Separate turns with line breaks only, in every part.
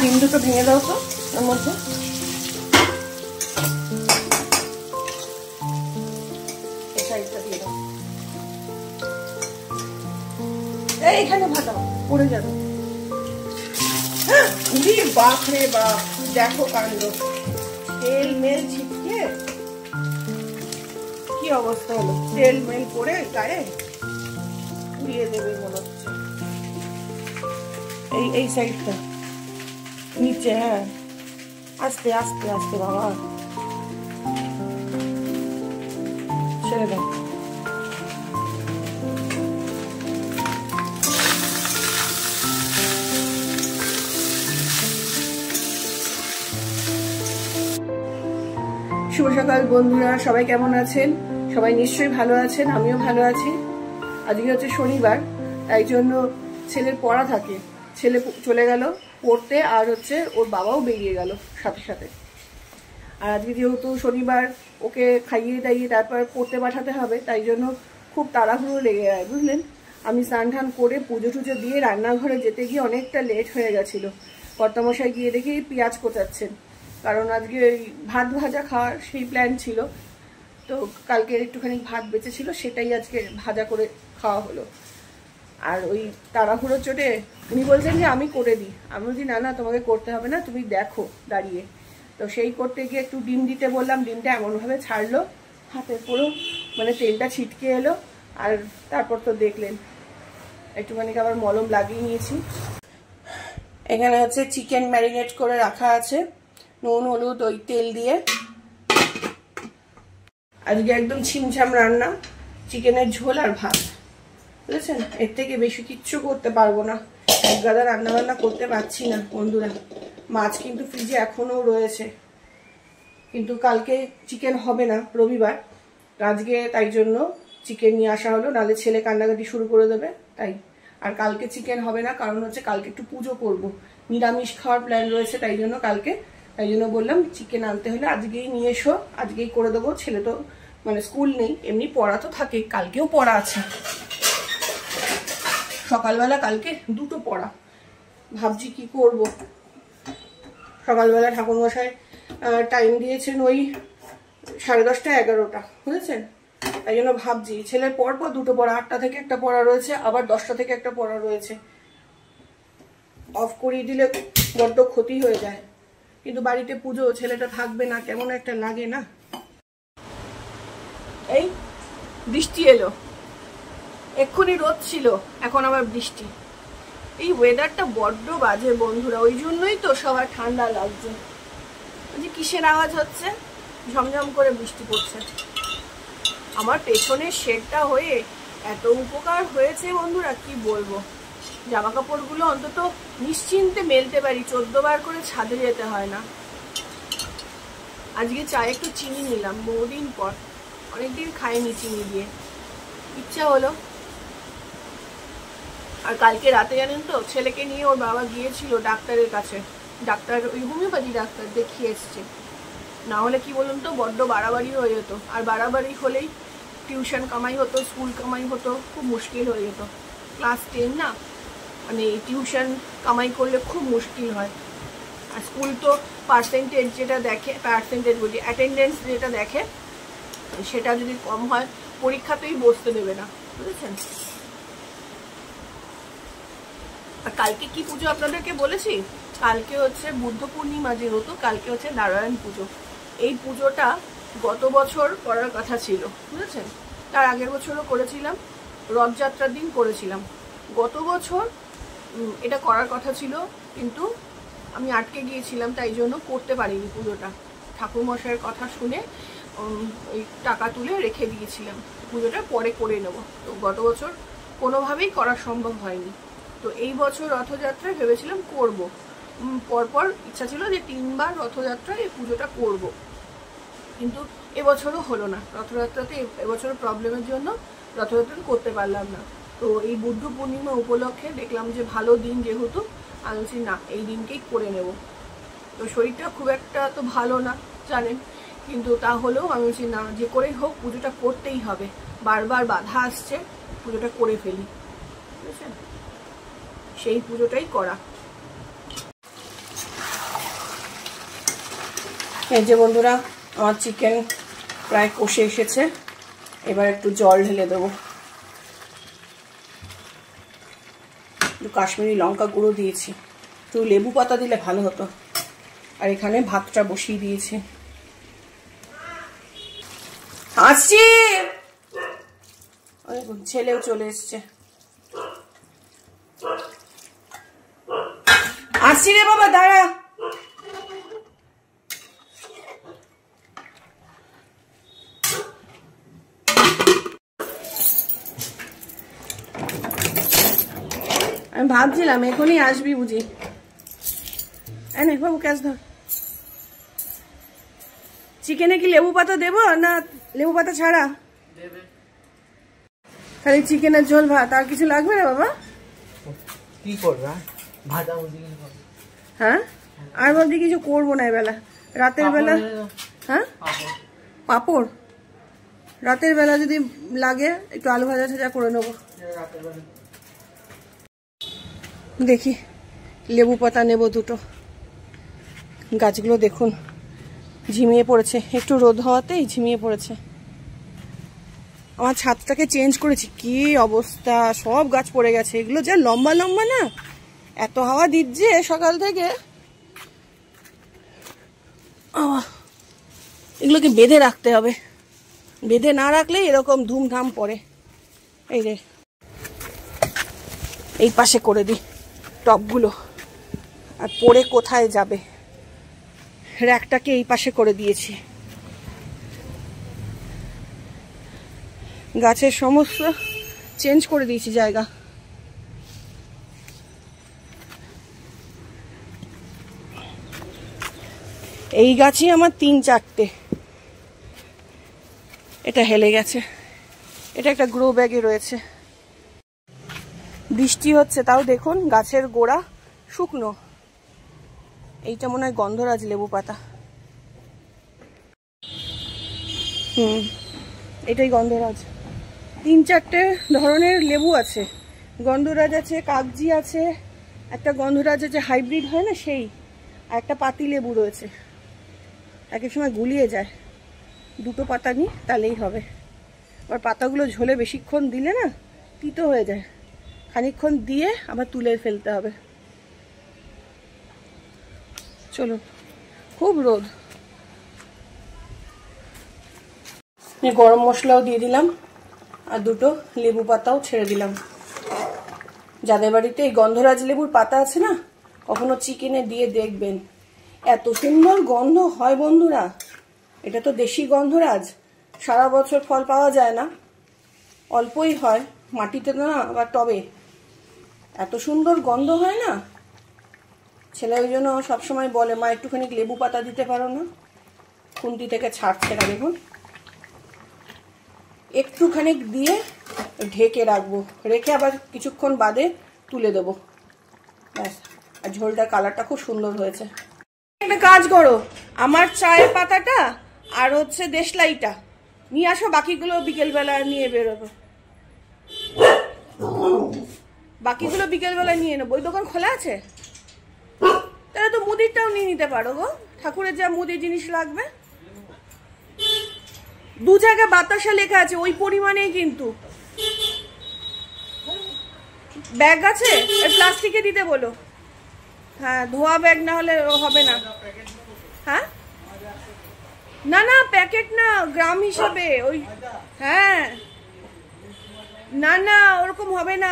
ডিম দুটো ভেঙে দাও তো ওর মধ্যে। এই সাইডটা দিয়ে দাও। এইখানে ভাটাও পড়ে যাবে। বাপ রে বাপ, দেখো কাণ্ড, তেল মেল ছিটকে কি অবস্থা হলো। তেল মেল পরে গায়ে পুড়িয়ে দেবে মনে হচ্ছে। এই সাইডটা নিচে। হ্যাঁ, আস্তে আস্তে আস্তে বাবা, ছেড়ে দাও। শুভ সকাল বন্ধুরা, সবাই কেমন আছেন? সবাই নিশ্চয়ই ভালো আছেন, আমিও ভালো আছি। আজকে হচ্ছে শনিবার, তাই জন্য ছেলের পড়া থাকে। ছেলে চলে গেল পড়তে, আর হচ্ছে ওর বাবাও বেরিয়ে গেল সাথে সাথে। আর আজকে যেহেতু শনিবার, ওকে খাইয়ে দাইয়ে তারপর পড়তে পাঠাতে হবে, তাই জন্য খুব তাড়াহুড়ো লেগে যায়, বুঝলেন। আমি স্নান টান করে পুজো টুজো দিয়ে রান্নাঘরে যেতে গিয়ে অনেকটা লেট হয়ে গেছিলো। কর্তামশাই গিয়ে দেখি পেঁয়াজ কোচাচ্ছেন, কারণ আজকে ভাত ভাজা খাওয়ার সেই প্ল্যান ছিল। তো কালকে একটুখানি ভাত বেঁচে ছিল, সেটাই আজকে ভাজা করে খাওয়া হলো। আর ওই তাড়াহুড়োর চোটে উনি বলছেন যে আমি করে দিই। আমি বলছি না না, তোমাকে করতে হবে না, তুমি দেখো দাঁড়িয়ে। তো সেই করতে গিয়ে একটু ডিম দিতে বললাম, ডিমটা এমনভাবে ছাড়লো হাতে পুরো, মানে তেলটা ছিটকে এলো। আর তারপর তো দেখলেন, একটুখানি আবার মলম লাগিয়ে নিয়েছি। এখানে হচ্ছে চিকেন ম্যারিনেট করে রাখা আছে, নুন হলুদ ওই তেল দিয়ে। আজকে একদম ছিমছাম রান্না, চিকেনের ঝোল আর ভাত, বুঝেছেন। এর থেকে বেশি কিচ্ছু করতে পারবো না, এক গাদা রান্না বান্না করতে পারছি না বন্ধুরা। মাছ কিন্তু ফ্রিজে এখনো রয়েছে, কিন্তু কালকে চিকেন হবে না, রবিবার আজকে, তাই জন্য চিকেন নিয়ে আসা হলো, নাহলে ছেলে কান্নাকাটি শুরু করে দেবে তাই। আর কালকে চিকেন হবে না, কারণ হচ্ছে কালকে একটু পুজো করব, নিরামিষ খাওয়ার প্ল্যান রয়েছে, তাই জন্য কালকে, তাই জন্য বললাম চিকেন আনতে হলে আজকেই নিয়ে এসো, আজকেই করে দেবো। ছেলে তো মানে স্কুল নেই, এমনি পড়া তো থাকে, কালকেও পড়া আছে সকালবেলা, কালকে দুটো পড়া। ভাবছি কি করব। সকালবেলা ঠাকুরমশাই টাইম দিয়েছেন ওই 10:30 11টা, বুঝেছেন। তাই জন্য ভাবছি ছেলের পরপর দুটো পড়া, 8টা থেকে একটা পড়া রয়েছে, আবার 10টা থেকে একটা পড়া রয়েছে। অফ করিয়ে দিলে বড্ড ক্ষতি হয়ে যায়, কিন্তু বাড়িতে পুজো, ছেলেটা থাকবে না, কেমন একটা লাগে না। এই বৃষ্টি এলো, এক্ষুনি রোদ ছিল, এখন আবার বৃষ্টি। এই ওয়েদারটা বড্ড বাজে বন্ধুরা, ওই জন্যই তো সবার ঠান্ডা লাগছে। যে কিসের আওয়াজ হচ্ছে? ঝমঝম করে বৃষ্টি পড়ছে। আমার পেছনের শেডটা হয়ে এত উপকার হয়েছে বন্ধুরা, কি বলবো। জামা কাপড়গুলো অন্তত নিশ্চিন্তে মেলতে পারি, 14 বার করে ছাদে যেতে হয় না। আজকে চায়ে একটু চিনি নিলাম, বহুদিন পর, অনেকদিন খাইনি চিনি দিয়ে, ইচ্ছা হলো। আর কালকে রাতে জানেন তো, ছেলেকে নিয়ে ওর বাবা গিয়েছিল ডাক্তারের কাছে, ডাক্তার ওই হোমিওপ্যাথি ডাক্তার দেখিয়ে এসছে। না হলে কি বলুন তো, বড্ড বাড়াবাড়ি হয়ে যেত, আর বাড়াবাড়ি হলেই টিউশন কামাই হতো, স্কুল কামাই হতো, খুব মুশকিল হয়ে যেত। ক্লাস 10 না, মানে টিউশন কামাই করলে খুব মুশকিল হয়। আর স্কুল তো পার্সেন্টেজ যেটা দেখে, পার্সেন্টেজ বলি অ্যাটেন্ডেন্স যেটা দেখে, সেটা যদি কম হয় পরীক্ষাতেই বসতে দেবে না, বুঝেছেন। আর কালকে কি পুজো আপনাদেরকে বলেছি, কালকে হচ্ছে বুদ্ধ পূর্ণিমা, যেহেতু কালকে হচ্ছে নারায়ণ পুজো। এই পুজোটা গত বছর করার কথা ছিল, বুঝেছেন। তার আগের বছরও করেছিলাম, রথযাত্রার দিন করেছিলাম। গত বছর এটা করার কথা ছিল, কিন্তু আমি আটকে গিয়েছিলাম, তাই জন্য করতে পারিনি পুজোটা। ঠাকুরমশাইয়ের কথা শুনে ওই টাকা তুলে রেখে দিয়েছিলাম, পুজোটা পরে করে নেব। তো গত বছর কোনোভাবেই করা সম্ভব হয়নি। তো এই বছর রথযাত্রায় ভেবেছিলাম করব, পরপর ইচ্ছা ছিল যে 3 বার রথযাত্রায় এই পুজোটা করব, কিন্তু এবছরও হলো না। রথযাত্রাতে এবছরের প্রবলেমের জন্য রথযাত্রা করতে পারলাম না। তো এই বুদ্ধ পূর্ণিমা উপলক্ষে দেখলাম যে ভালো দিন, যেহেতু আমি বলছি না, এই দিনকেই করে নেব। তো শরীরটা খুব একটা তো ভালো না জানেন, কিন্তু তাহলেও আমি বলছি না, যে করেই হোক পুজোটা করতেই হবে। বারবার বাধা আসছে, পুজোটা করে ফেলি, বুঝেছেন। সেই পুজোটাই করা। এই যে বন্ধুরা, আমার চিকেন প্রায় কষে এসেছে। এবার একটু জল ঢেলে দেবো। একটু কাশ্মীরি লঙ্কা গুঁড়ো দিয়েছি, একটু লেবু পাতা দিলে ভালো হতো। আর এখানে ভাতটা বসিয়ে দিয়েছি। আসছি, ছেলেও চলে এসছে। আসছি রে বাবা, দাঁড়া। আমি ভাবছিলাম এখনই আসবি বুঝি। বাবু ক্যাশ ধর। চিকেনে কি লেবু পাতা দেবো না লেবু পাতা ছাড়া? খালি চিকেনের ঝোল ভাত, আর কিছু লাগবে না বাবা?
কি করবে?
হ্যাঁ, আর ভাবছি কিছু করবো না এবেলা, রাতের বেলা। হ্যাঁ, পাঁপড় রাতের বেলা যদি লাগে একটু আলু ভাজা টাজা করে নেবো। দেখি লেবু পাতা নেব দুটো। গাছগুলো দেখুন ঝিমিয়ে পড়েছে, একটু রোদ হওয়াতেই ঝিমিয়ে পড়েছে। আমার ছাদটাকে চেঞ্জ করেছি, কি অবস্থা, সব গাছ পড়ে গেছে। এগুলো যা লম্বা লম্বা না, এত হাওয়া দিচ্ছে সকাল থেকে। এগুলোকে বেঁধে রাখতে হবে, বেঁধে না রাখলে এরকম ধুমধাম পড়ে। এই রে, এই পাশে করে দিই টবগুলো, আর পড়ে কোথায় যাবে। র্যাকটাকে এই পাশে করে দিয়েছি। গাছের সমস্ত চেঞ্জ করে দিয়েছি জায়গা। এই গাছই আমার 3-4টে। এটা হেলে গেছে, এটা একটা গ্রো ব্যাগে রয়েছে। বৃষ্টি হচ্ছে তাও দেখুন গাছের গোড়া শুকনো। এইটা মনে হয় গন্ধরাজ লেবু পাতা। এটাই গন্ধরাজ। 3-4টে ধরনের লেবু আছে, গন্ধরাজ আছে, কাগজি আছে, একটা গন্ধরাজ আছে হাইব্রিড হয় না সেই, আর একটা পাতি লেবু রয়েছে। এক এক সময় গুলিয়ে যায়, দুটো পাতা নিই তাহলেই হবে। আবার পাতাগুলো ঝোলে বেশিক্ষণ দিলে না তিতো হয়ে যায়, খানিকক্ষণ দিয়ে আবার তুলে ফেলতে হবে। চলো, খুব রোদ। গরম মশলাও দিয়ে দিলাম, আর দুটো লেবু পাতাও ছেড়ে দিলাম। যাদের বাড়িতে এই গন্ধরাজ লেবুর পাতা আছে না, কখনো চিকেনে দিয়ে দেখবেন, এত সুন্দর গন্ধ হয় বন্ধুরা। এটা তো দেশি গন্ধরাজ, সারা বছর ফল পাওয়া যায় না, অল্পই হয় মাটিতে না বা টবে। এত সুন্দর গন্ধ হয় না, ছেলে ওই জন্য সবসময় বলে, মা একটুখানি লেবু পাতা দিতে পারো না? খুন্তি থেকে ছাড়ছে না দেখুন। একটুখানি দিয়ে ঢেকে রাখবো, রেখে আবার কিছুক্ষণ বাদে তুলে দেবো, ব্যাস। আর ঝোলটার কালারটা খুব সুন্দর হয়েছে। একটা কাজ করো, আমার চায়ের পাতাটা আর হচ্ছে দেশলাইটা নিয়ে আসো, বাকিগুলো বিকেলবেলা নিয়ে বেরোবো। বাকিগুলো বিকেলবেলা নিয়ে নেবো। ওই দোকান খোলা আছে? তাহলে তো মুদিরটাও নিয়ে নিতে পারো গো, ঠাকুরের যা মুদির জিনিস লাগবে। 2 জায়গায় বাতাসা লেখা আছে, ওই পরিমাণেই কিন্তু। ব্যাগ আছে, প্লাস্টিকে দিতে বলো। হ্যাঁ, ধোয়া ব্যাগ না হলে হবে না। হ্যাঁ, না না প্যাকেট না, গ্রাম হিসাবে ওই। হ্যাঁ, না না ওরকম হবে না,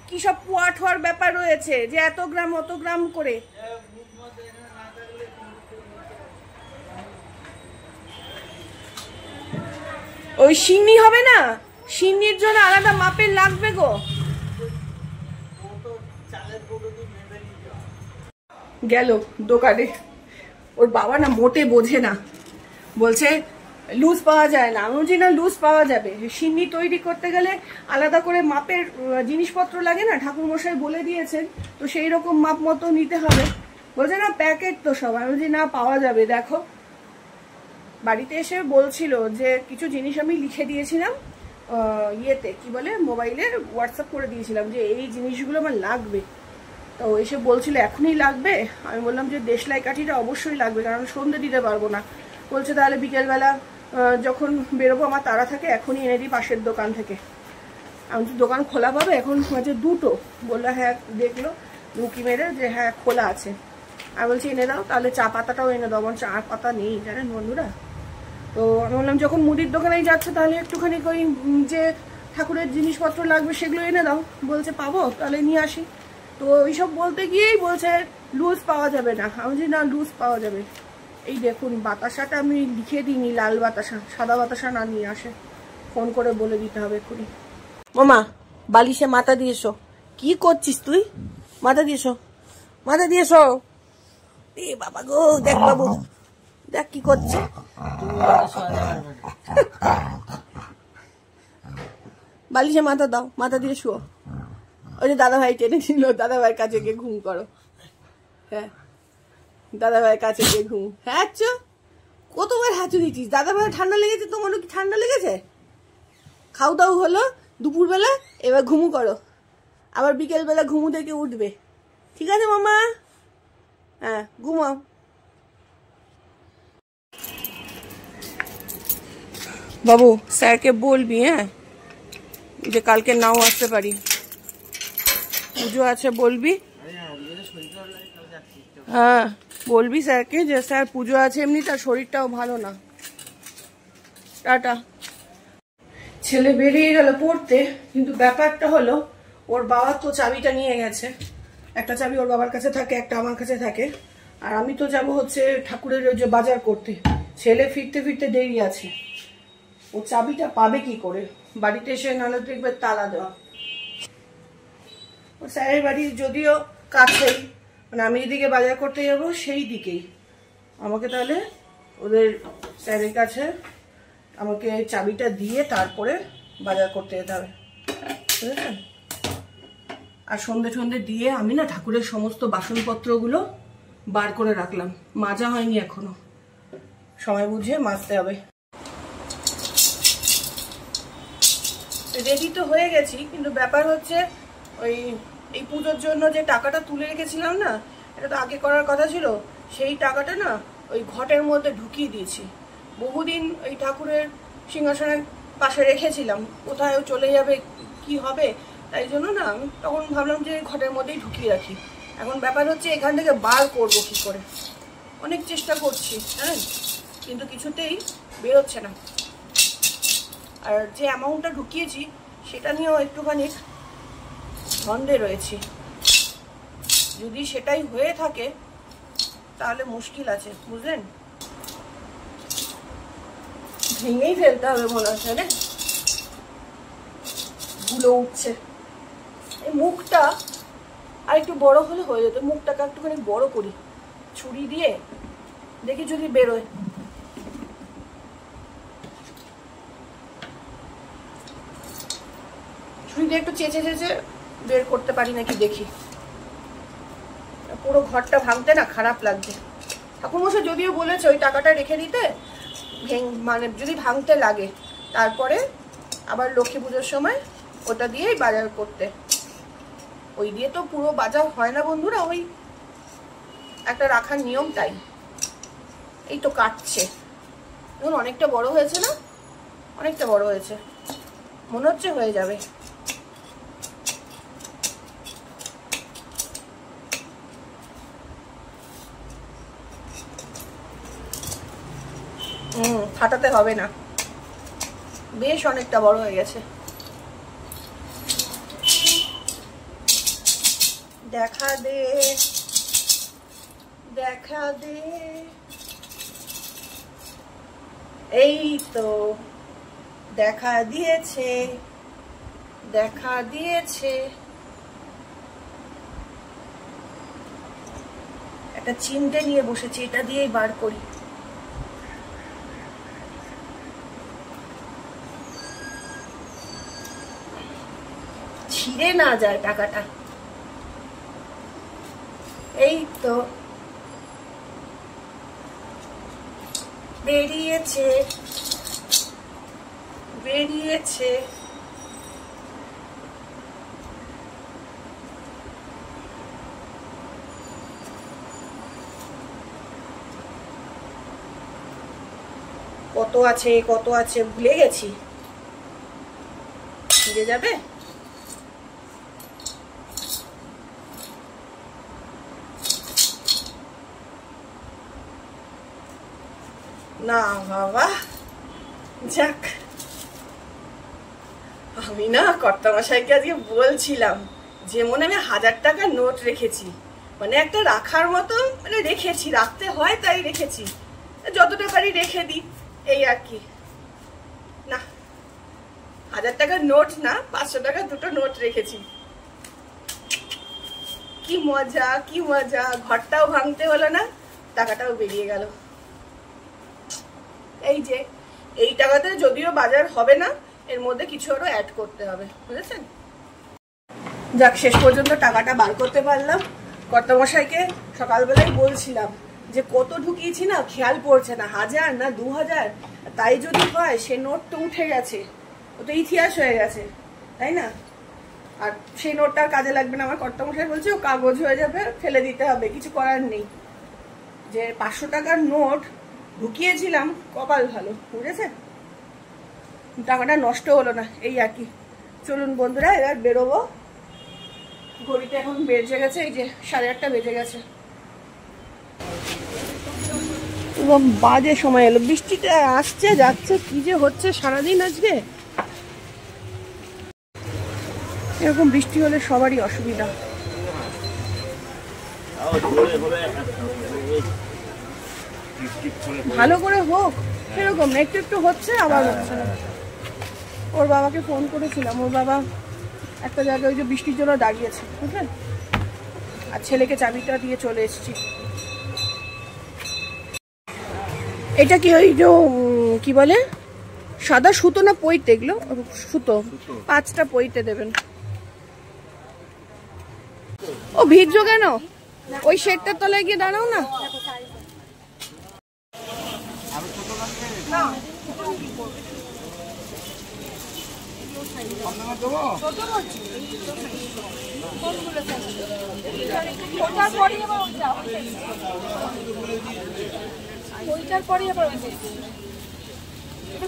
কি সব পোয়া ঠোয়ার ব্যাপার রয়েছে যে এত গ্রাম অত গ্রাম করে। ওই সিন্নি হবে না, সিন্নির জন্য আলাদা মাপের লাগবে গো। গেল দোকানে, ওর বাবা না মোটে বোঝে না, বলছে লুজ পাওয়া যায় না। আমি বলছি না, লুজ পাওয়া যাবে। সিন্নি তৈরি করতে গেলে আলাদা করে মাপের জিনিসপত্র লাগে না, ঠাকুরমশাই বলে দিয়েছেন, তো সেই রকম মাপ মতো নিতে হবে। বলছে না প্যাকেট তো সব। আমি বলছি না, পাওয়া যাবে। দেখো, বাড়িতে এসে বলছিল যে কিছু জিনিস আমি লিখে দিয়েছিলাম ইয়েতে, কি বলে, মোবাইলে হোয়াটসঅ্যাপ করে দিয়েছিলাম যে এই জিনিসগুলো আমার লাগবে। তো তো এসে বলছিল এখনই লাগবে। আমি বললাম যে দেশলাই কাঠিটা অবশ্যই লাগবে, কারণ সন্ধে দিতে পারবো না। বলছে তাহলে বিকেলবেলা যখন বেরোবো আমার তাড়া থাকে, এখনই এনে দিই পাশের দোকান থেকে। আমি তো দোকান খোলা পাবে, এখন হচ্ছে 2টো। বললো হ্যাঁ, দেখলো লুকি মেরে যে হ্যাঁ খোলা আছে। আমি বলছি এনে দাও, তাহলে চা পাতাটাও এনে দাও। আমার চা পাতা নেই জানেন বন্ধুরা। তো আমি বললাম যখন মুদির দোকানেই যাচ্ছে তাহলে একটুখানি ওই যে ঠাকুরের জিনিসপত্র লাগবে সেগুলো এনে দাও। বলছে পাবো, তাহলে নিয়ে আসি। তো এইসব বলতে গিয়েই বলছে লুজ পাওয়া যাবে না। আমি বলছি না, লুজ পাওয়া যাবে। এই দেখুন বাতাসাটা আমি লিখে দিইনি, লাল বাতাসা, সাদা বাতাসা না নিয়ে আসে। ফোন করে বলে দিতে হবে এক্ষুনি। মামা বালিশে মাথা দিয়েছো, কি করছিস তুই? মাথা দিয়েছো, মাথা দিয়েছো। এ বাবা গো, দেখ বাবু, দেখ কি করছে। বালিশে মাথা দাও, মাথা দিয়ে শুও। ওই যে দাদা ভাই টেনে নিল, দাদা ভাইয়ের কাছে গিয়ে ঘুম করো। হ্যাঁ, দাদা ভাইয়ের কাছে গিয়ে ঘুম। হ্যাঁ কতবার হাঁচু দিচ্ছিস? দাদা ভাই ঠান্ডা লেগেছে, তোমারও কি ঠান্ডা লেগেছে? খাও দাও হলো দুপুরবেলা, এবার ঘুমু করো। আবার বিকেলবেলা ঘুমু থেকে উঠবে, ঠিক আছে মামা? হ্যাঁ ঘুমাও। বাবু স্যারকে বলবি হ্যাঁ, যে কালকে নাও আসতে পারি, পুজো আছে বলবি। হ্যাঁ বলবি স্যারকে যে স্যার পুজো আছে, এমনি তার শরীরটাও ভালো না। টাটা। ছেলে বেরিয়ে গেল পড়তে, কিন্তু ব্যাপারটা হলো ওর বাবা তো চাবিটা নিয়ে গেছে। একটা চাবি ওর বাবার কাছে থাকে, একটা আমার কাছে থাকে। আর আমি তো যাব হচ্ছে ঠাকুরের ওই যে বাজার করতে। ছেলে ফিরতে ফিরতে দেরি আছে, ও চাবিটা পাবে কি করে? বাড়িতে এসে নাহলে দেখবে তালা দেওয়া। ও স্যারের বাড়ি যদিও কাছেই, মানে আমি যেদিকে বাজার করতে যাব সেই দিকেই। আমাকে তাহলে ওদের স্যারের কাছে আমাকে চাবিটা দিয়ে তারপরে বাজার করতে যেতে হবে, বুঝেছেন? আর সন্ধে সন্ধে দিয়ে আমি না ঠাকুরের সমস্ত বাসনপত্রগুলো বার করে রাখলাম, মাজা হয়নি এখনো, সময় বুঝে মাজতে হবে। রেডি তো হয়ে গেছি, কিন্তু ব্যাপার হচ্ছে ওই এই পুজোর জন্য যে টাকাটা তুলে রেখেছিলাম না, এটা তো আগে করার কথা ছিল। সেই টাকাটা না ওই ঘটের মধ্যে ঢুকিয়ে দিয়েছি। বহুদিন ওই ঠাকুরের সিংহাসনের পাশে রেখেছিলাম, কোথায় চলে যাবে কি হবে, তাই জন্য না আমি তখন ভাবলাম যে ঘটের মধ্যেই ঢুকিয়ে রাখি। এখন ব্যাপার হচ্ছে এখান থেকে বার করবো কি করে। অনেক চেষ্টা করছি হ্যাঁ, কিন্তু কিছুতেই বেরোচ্ছে না। আর যে অ্যামাউন্টটা ঢুকিয়েছি সেটা নিয়েও একটুখানি ধন্দে রয়েছি। যদি সেটাই হয়ে থাকে তাহলে মুশকিল আছে, বুঝলেন? ভেঙেই ফেলতে হবে মনে হচ্ছে রে, ধুলো উঠছে। এই মুখটা আর একটু বড় হলে হয়ে যেত, মুখটাকে একটুখানি বড় করি ছুরি দিয়ে, দেখি যদি বেরোয়। ছুরি দিয়ে একটু চেঁচে চেঁচে বের করতে পারি নাকি দেখি। পুরো ঘরটা ভাঙতে না খারাপ লাগছে। ঠাকুরমশাই যদিও বলেছে ওই টাকাটা রেখে দিতে, মানে যদি ভাঙতে লাগে তারপরে আবার লক্ষ্মী পুজোর সময় ওটা দিয়েই বাজার করতে। ওই দিয়ে তো পুরো বাজার হয় না বন্ধুরা, ওই একটা রাখার নিয়ম, তাই। এই তো কাটছে, দেখুন অনেকটা বড় হয়েছে না, অনেকটা বড় হয়েছে, মনে হচ্ছে হয়ে যাবে। ফাটাতে হবে না, বেশ অনেকটা বড় হয়ে গেছে। দেখা দে দেখা দে, এই তো দেখা দিয়েছে দেখা দিয়েছে। একটা চিমটে নিয়ে বসেছি, এটা দিয়েই বার করি। ছিঁড়ে না যায় টাকাটা। এই তো বেরিয়েছে বেরিয়েছে। কত আছে ভুলে গেছি। ফিরে যাবে? না বাবা, যাক। আমি না কর্তামশাইকে আজকে বলছিলাম যে মনে আমি 1000 টাকার নোট রেখেছি, মানে একটা রাখার মতো মানে রেখেছি, রাখতে হয় তাই রেখেছি, যতটা পারি রেখে দিই এই আর কি। না, 1000 টাকার নোট না, 500 টাকার দুটো নোট রেখেছি। কি মজা, কি মজা, ঘরটাও ভাঙতে হলো না, টাকাটাও বেরিয়ে গেল। এই যে এই টাকাতে যদিও বাজার হবে না, এর মধ্যে কিছু আরো অ্যাড করতে হবে, বুঝেছেন? যাক, শেষ পর্যন্ত টাকাটা বার করতে পারলাম। কর্তামশাইকে সকালবেলায় বলছিলাম যে কত ঢুকিয়েছি না, খেয়াল পড়ছে না, 1000 না 2000, তাই যদি হয় সে নোট তো উঠে গেছে, ও তো ইতিহাস হয়ে গেছে, তাই না? আর সেই নোটটার কাজে লাগবে না। আমার কর্তামশাই বলছে ও কাগজ হয়ে যাবে, ফেলে দিতে হবে, কিছু করার নেই। যে 500 টাকার নোট ঢুকিয়েছিলাম, কপাল ভালো, বুঝেছেন? টাকাটা নষ্ট হলো না, এই আর কি। চলুন বন্ধুরা, এবার বেরোবো। ঘড়িতে এখন বেজে গেছে, এই যে 8:30 বেজে গেছে। বাজে সময় এলো, বৃষ্টিটা আসছে যাচ্ছে, কি যে হচ্ছে সারাদিন আজকে। এরকম বৃষ্টি হলে সবারই অসুবিধা। ভালো করে হোক সেরকম না, একটু একটু হচ্ছে, আবার হচ্ছে না। ওর বাবাকে ফোন করেছিলাম, ওর বাবা একটা জায়গায় ওই যে বৃষ্টির জন্য দাঁড়িয়েছে, বুঝলেন? আর ছেলেকে চাবিটা দিয়ে চলে এসেছি। এটা কি ওই যে কি বলে, সাদা সুতো না পইতে? এগুলো সুতো, 5টা পইতে দেবেন। ও ভিজছো কেন? ওই শেডটার তলায় গিয়ে দাঁড়াও না।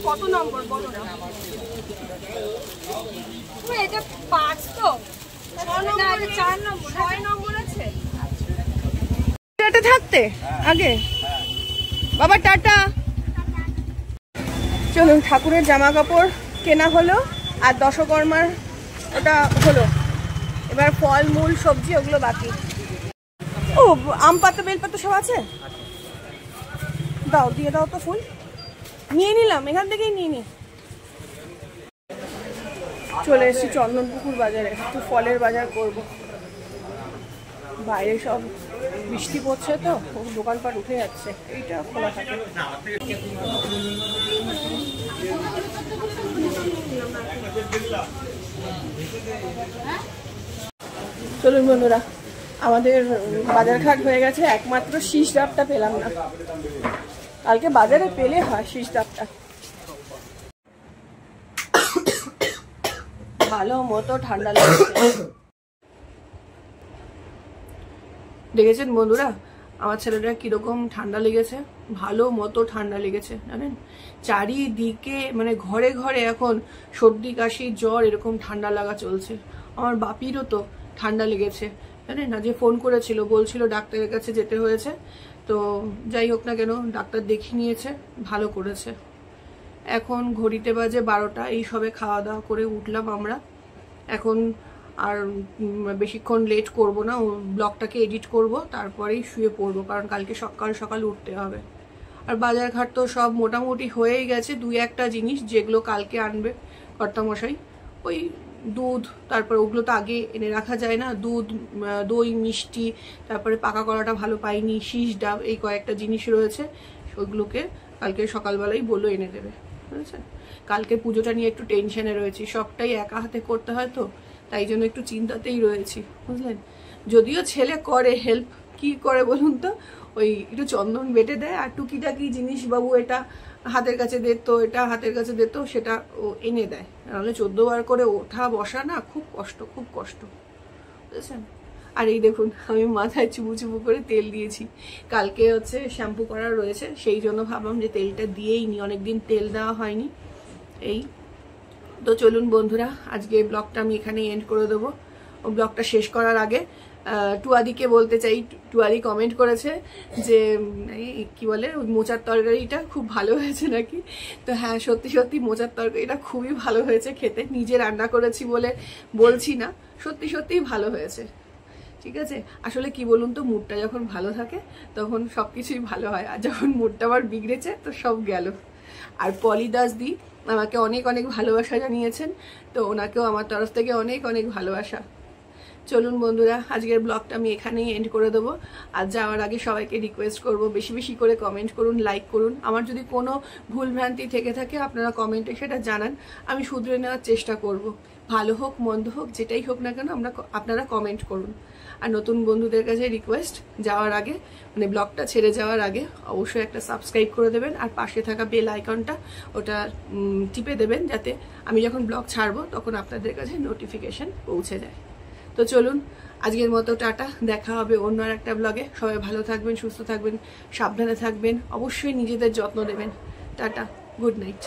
কত নম্বর বলো না? এটা 5 তো, 4 নম্বর, 6 নম্বর আছে। এটা থাকতে আগে বাবা টাটা। চলুন, ঠাকুরের জামা কাপড় কেনা হলো, আর দশকর্মার ওটা হলো, এবার ফল মূল সবজি ওগুলো বাকি। ও আম পাতা বেল পাতা সব আছে, দাও, দিয়ে দাও তো ফুল। নিয়ে নিলাম, এখান থেকেই নিয়ে নি। চলে এসেছি চন্দনপুকুর বাজারে, একটু ফলের বাজার করব। বাইরে সব বৃষ্টি পড়ছে তো, দোকানপাট উঠে যাচ্ছে, এইটা খোলা থাকে। চলুন বন্ধুরা, আমাদের বাজারঘাট হয়ে গেছে, একমাত্র শীষ ডাবটা পেলাম না। কালকে বাজারে পেলে হয় শীষ ডাবটা। ভালো মতো ঠান্ডা লাগছে। দেখেছেন বন্ধুরা আমার ছেলেটা কিরকম ঠান্ডা লেগেছে, ভালো মতো ঠান্ডা লেগেছে জানেন। চারিদিকে মানে ঘরে ঘরে এখন সর্দি কাশি জ্বর এরকম ঠান্ডা লাগা চলছে। আমার বাপিরও তো ঠান্ডা লেগেছে জানেন, না যে ফোন করেছিল, বলছিল ডাক্তারের কাছে যেতে হয়েছে। তো যাই হোক না কেন, ডাক্তার দেখিয়ে নিয়েছে, ভালো করেছে। এখন ঘড়িতে বাজে 12টা, এই সবে খাওয়া দাওয়া করে উঠলাম আমরা। এখন আর বেশিক্ষণ লেট করব না, ব্লগটাকে এডিট করব, তারপরেই শুয়ে পড়বো, কারণ কালকে সকাল সকাল উঠতে হবে। আর বাজারঘাট তো সব মোটামুটি হয়েই গেছে, 2-1টা জিনিস যেগুলো কালকে আনবে কর্তামশাই, ওই দুধ, তারপরে ওগুলো তো আগে এনে রাখা যায় না, দুধ, দই, মিষ্টি, তারপরে পাকা কলাটা ভালো পাইনি, শীষ ডাব, এই কয়েকটা জিনিস রয়েছে, ওইগুলোকে কালকে সকালবেলাই বললো এনে দেবে, বুঝেছেন? কালকে পুজোটা নিয়ে একটু টেনশনে রয়েছি, সবটাই একা হাতে করতে হয় তো, তাই জন্য একটু চিন্তাতেই রয়েছি, বুঝলেন? যদিও ছেলে করে হেল্প, কি করে বলুন তো, ওই একটু চন্দন বেটে দেয়, আর টুকিটাকি জিনিস, বাবু এটা হাতের কাছে দিত, এটা হাতের কাছে দিত, সেটা ও এনে দেয়। নাহলে 14 বার করে ওঠা বসা না, খুব কষ্ট, খুব কষ্ট, বুঝেছেন? আর এই দেখুন আমি মাথায় চুবু চুবু করে তেল দিয়েছি, কালকে হচ্ছে শ্যাম্পু করার রয়েছে, সেই জন্য ভাবলাম যে তেলটা দিয়েই নি, অনেকদিন তেল দেওয়া হয়নি। এই তো চলুন বন্ধুরা, আজকে ব্লগটা আমি এখানে এন্ড করে দেবো। ব্লগটা শেষ করার আগে টুয়াদিকে বলতে চাই, টুয়াদি কমেন্ট করেছে যে কি বলে মোচার তরকারিটা খুব ভালো হয়েছে নাকি। তো হ্যাঁ, সত্যি সত্যি মোচার তরকারিটা খুবই ভালো হয়েছে খেতে, নিজে রান্না করেছি বলে বলছি না, সত্যি সত্যিই ভালো হয়েছে। ঠিক আছে, আসলে কি বলুন তো, মুডটা যখন ভালো থাকে তখন সবকিছুই ভালো হয়, আর যখন মুডটা আবার বিগড়েছে তো সব গেল। আর পলি দাস দি আমাকে অনেক অনেক ভালোবাসা জানিয়েছেন, তো ওনাকেও আমার তরফ থেকে অনেক অনেক ভালোবাসা। চলুন বন্ধুরা, আজকের ব্লগটা আমি এখানেই এন্ড করে দেবো। আর যাওয়ার আগে সবাইকে রিকোয়েস্ট করব, বেশি বেশি করে কমেন্ট করুন, লাইক করুন। আমার যদি কোনো ভুলভ্রান্তি থেকে থাকে আপনারা কমেন্টে সেটা জানান, আমি শুধরে নেওয়ার চেষ্টা করব। ভালো হোক মন্দ হোক যেটাই হোক না কেন আপনারা কমেন্ট করুন। আর নতুন বন্ধুদের কাছে রিকোয়েস্ট, যাওয়ার আগে মানে ব্লগটা ছেড়ে যাওয়ার আগে অবশ্যই একটা সাবস্ক্রাইব করে দেবেন, আর পাশে থাকা বেল আইকনটা ওটা টিপে দেবেন, যাতে আমি যখন ব্লগ ছাড়বো তখন আপনাদের কাছে নোটিফিকেশন পৌঁছে যায়। তো চলুন আজকের মতো টাটা, দেখা হবে অন্য আর একটা ব্লগে। সবাই ভালো থাকবেন, সুস্থ থাকবেন, সাবধানে থাকবেন, অবশ্যই নিজেদের যত্ন নেবেন। Tata, good night.